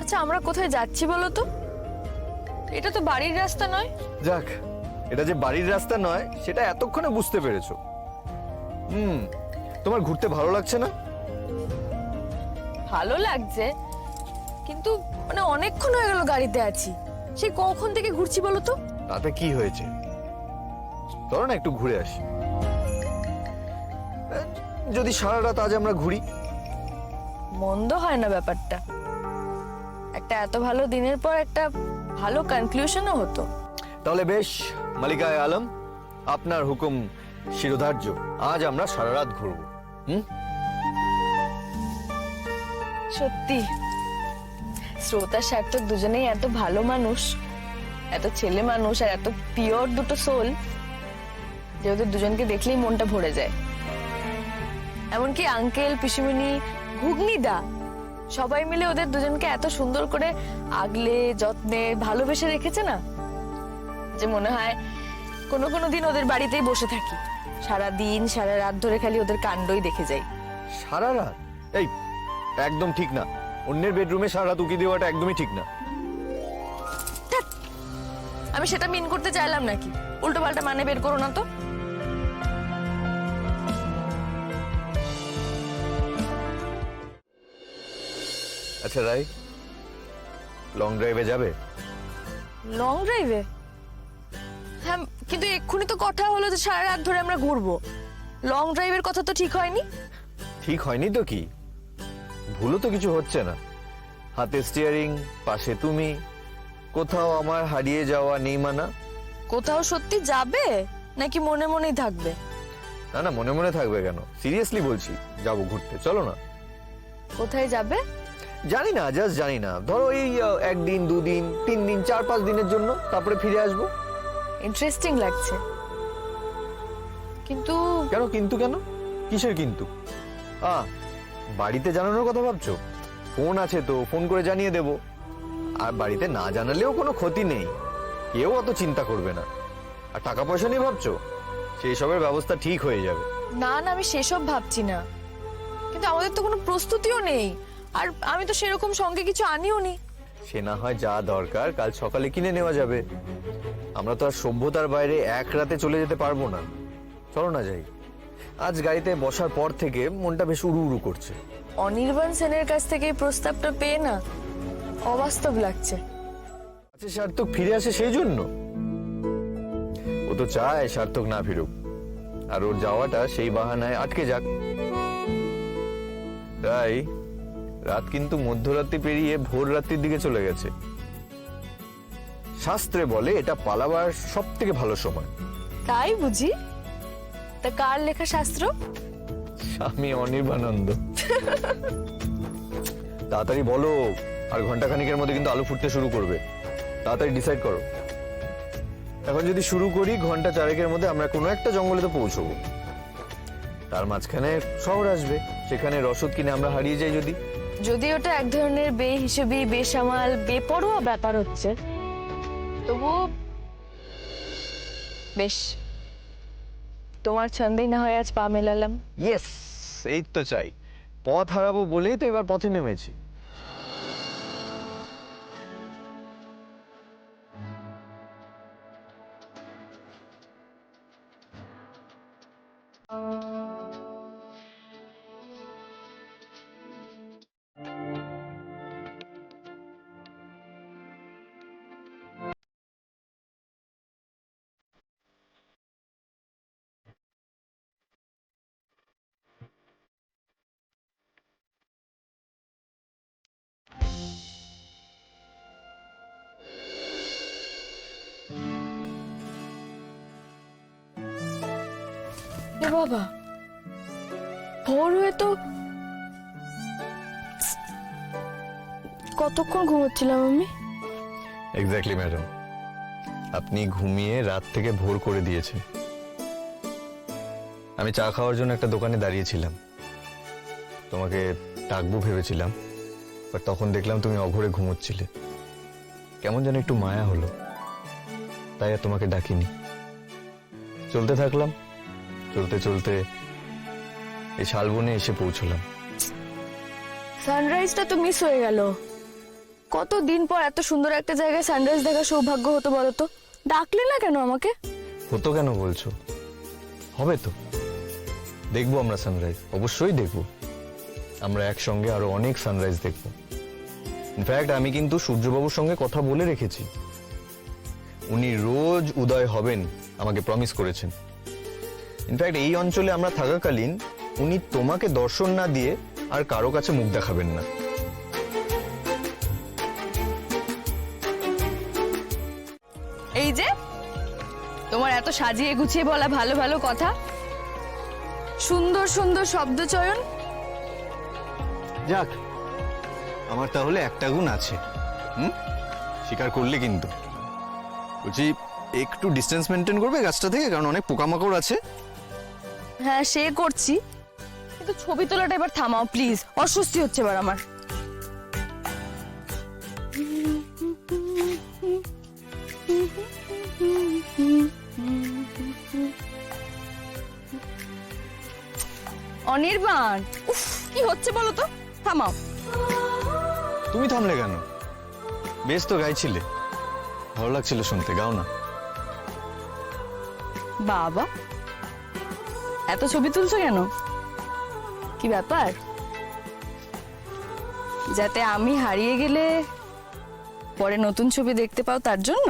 আচ্ছা আমরা কোথায় যাচ্ছি বলো তো? এটা তো বাড়ির রাস্তা নয়। যাক, এটা যে বাড়ির রাস্তা নয় সেটা এতক্ষণে বুঝতে পেরেছো। তোমার ঘুরতে ভালো লাগছে না? ভালো লাগছে, কিন্তু মানে অনেকক্ষণ হয়ে গেল গাড়িতে আছি, সেই কখন থেকে ঘুরছি বলো তো? তাতে কি হয়েছে, চলো না একটু ঘুরে আসি। যদি সারা রাত আজ আমরা ঘুরি? মন্দ হয় না ব্যাপারটা, একটা এত ভালো দিনের পর একটা ভালো কনক্লুশনও হতো। তাহলে বেশ, মালিকায়ে আলম, আপনার হুকুম শিরোধার্য, আজ আমরা সারা রাত ঘুরবো। সত্যি শ্রোতা সার্থক দুজনেই এত ভালো মানুষ, এত ছেলে মানুষ আর এত পিওর দুটো সোল যে ওদের দুজনকে দেখলেই মনটা ভরে যায়। এমনকি আঙ্কেল, পিসিমণি, ঘুগনিদা সবাই মিলে ওদের দুজনকে এত সুন্দর করে আগলে যত্নে ভালোবেসে রেখেছে না, যে মনে হয় কোনো কোনো দিন ওদের বাড়িতেই বসে থাকি, সারা দিন সারা রাত ধরে খালি ওদের কাণ্ডই দেখে যাই। সারা রাত? এই একদম ঠিক না, অন্যের বেডরুমে সারা রাত উকি দেওয়াটা একদমই ঠিক না। ধ্যাৎ, আমি সেটা মিন করতে চাইলাম নাকি, উল্টো পাল্টা মানে বের করো না তো। আচ্ছা রাই, লং ড্রাইভে যাবে? লং ড্রাইভে? হ্যাঁ, কিন্তু এক্ষুনি তো কথা হলো যে সারা রাত ধরে আমরা ঘুরবো। লং ড্রাইভের কথা তো ঠিক হয়নি। ঠিক হয়নি তো কি, ভুলও তো কিছু হচ্ছে না। হাতে স্টিয়ারিং, পাশে তুমি, কোথাও আমার হারিয়ে যাওয়া নেই মানা। কোথাও সত্যি যাবে নাকি মনে মনেই থাকবে? না না, মনে মনে থাকবে কেন, সিরিয়াসলি বলছি, যাবো ঘুরতে, চলো না। কোথায় যাবে? জানি না, জাস্ট জানি না, ধরো এই একদিন, দুদিন, 3 দিন, 4-5 দিনের জন্য, তারপরে ফিরে আসবো। ইন্টারেস্টিং লাগছে, কিন্তু কেন কিন্তু, কেন কিসের কিন্তু? বাড়িতে জানানোর কথা ভাবছো? ফোন আছে তো, ফোন করে জানিয়ে দেব। আর বাড়িতে না জানালেও কোনো ক্ষতি নেই, কেউ অত চিন্তা করবে না। আর টাকা পয়সা নিয়ে ভাবছো? সেই সবের ব্যবস্থা ঠিক হয়ে যাবে। না না, আমি সেসব ভাবছি না, কিন্তু আমাদের তো কোনো প্রস্তুতিও নেই, আর আমি তো সেরকম সঙ্গে কিছু আনিও নি। সে না হয় যা দরকার কাল সকালে কিনে নেওয়া যাবে। আমরা তো আর সভ্যতার বাইরে এক রাতে চলে যেতে পারবো না। চলো না যাই। আজ গাড়িতে বসার পর থেকে মনটা বেশ উড়ু উড়ু করছে। অনির্বাণ সেনের কাছ থেকে এই প্রস্তাবটা পেয়ে না অবাস্তব লাগছে। আচ্ছা, সার্থক ফিরে আসে সেই জন্য? ও তো চায় সার্থক না ফিরুক, আর ওর যাওয়াটা সেই বাহানায় আটকে যাক। তাই রাত কিন্তু মধ্যরাত্রি পেরিয়ে ভোর রাত্রির দিকে চলে গেছে। শাস্ত্রে বলে এটা পালাবার সব থেকে ভালো সময়। তাই বুঝি? তা কার লেখা শাস্ত্র? স্বামী অনির্বাণানন্দ। তাড়াতাড়ি বলো, আর ঘন্টাখানিকের মধ্যে কিন্তু আলু ফুটতে শুরু করবে। তাড়াতাড়ি ডিসাইড করো। এখন যদি শুরু করি, ঘন্টা 4-এর মধ্যে আমরা কোনো একটা জঙ্গলে তো পৌঁছবো। তার মাঝখানে শহর আসবে, সেখানে রসদ কিনে আমরা হারিয়ে যাই। যদি ওটা এক ধরনের বেহিসেবি, বেসামাল, বেপরোয়া ব্যাপার হচ্ছে, তবু বেশ, তোমার ছন্দেই না হয় আজ পা মেলালাম। ইয়েস, এই তো চাই। পথ হারাবো বলেই তো এবার পথে নেমেছি। এ বাবা, ভোর হয়ে তো কতক্ষণ ঘুমোচ্ছিলাম আমি? এক্স্যাক্টলি ম্যাডাম, আপনি ঘুমিয়ে রাত থেকে ভোর করে দিয়েছেন। আমি চা খাওয়ার জন্য একটা দোকানে দাঁড়িয়েছিলাম, তোমাকে ডাকবো ভেবেছিলাম, বাট তখন দেখলাম তুমি অঘোরে ঘুমোচ্ছিলে। কেমন যেন একটু মায়া হলো, তাই আর তোমাকে ডাকিনি। চলতে থাকলাম, চলতে চলতে এই শালবনে এসে পৌঁছলাম। সানরাইজটা তো মিস হয়ে গেল। কতদিন পর এত সুন্দর একটা জায়গায় সানরাইজ দেখার সৌভাগ্য হতো বলো তো, ডাকলে না কেন আমাকে? হতো কেন বলছো? হবে তো, দেখবো আমরা সানরাইজ, অবশ্যই দেখবো। আমরা একসঙ্গে আরো অনেক সানরাইজ দেখবো। ইনফ্যাক্ট আমি কিন্তু সূর্যবাবুর সঙ্গে কথা বলে রেখেছি, উনি রোজ উদয় হবেন আমাকে প্রমিস করেছেন। ইনফ্যাক্ট এই অঞ্চলে আমরা থাকাকালীন উনি তোমাকে দর্শন না দিয়ে আর কারো কাছে মুখ দেখাবেন না। এই যে তোমার এত সাজিয়ে গুছিয়ে বলা ভালো ভালো কথা, সুন্দর সুন্দর শব্দ চয়ন, যাক, আমার তাহলে একটা গুণ আছে, স্বীকার করলে কিন্তু। বলছি একটু ডিস্টেন্স মেনটেন করবে গাছটা থেকে, কারণ অনেক পোকামাকড় আছে। হ্যাঁ সে করছি, কিন্তু ছবি তোলাটা এবার থামাও প্লিজ, অস্বস্তি হচ্ছে এবার আমার। অনির্বাণ, উফ কি হচ্ছে বলো তো, থামাও। তুমি থামলে কেন? বেশ তো গাইছিলে, ভালো লাগছিল শুনতে, গাও না। বাবা এত ছবি তুলছো কেন, কি ব্যাপার? যাতে আমি হারিয়ে গেলে পরে নতুন ছবি দেখতে পাও তার জন্য?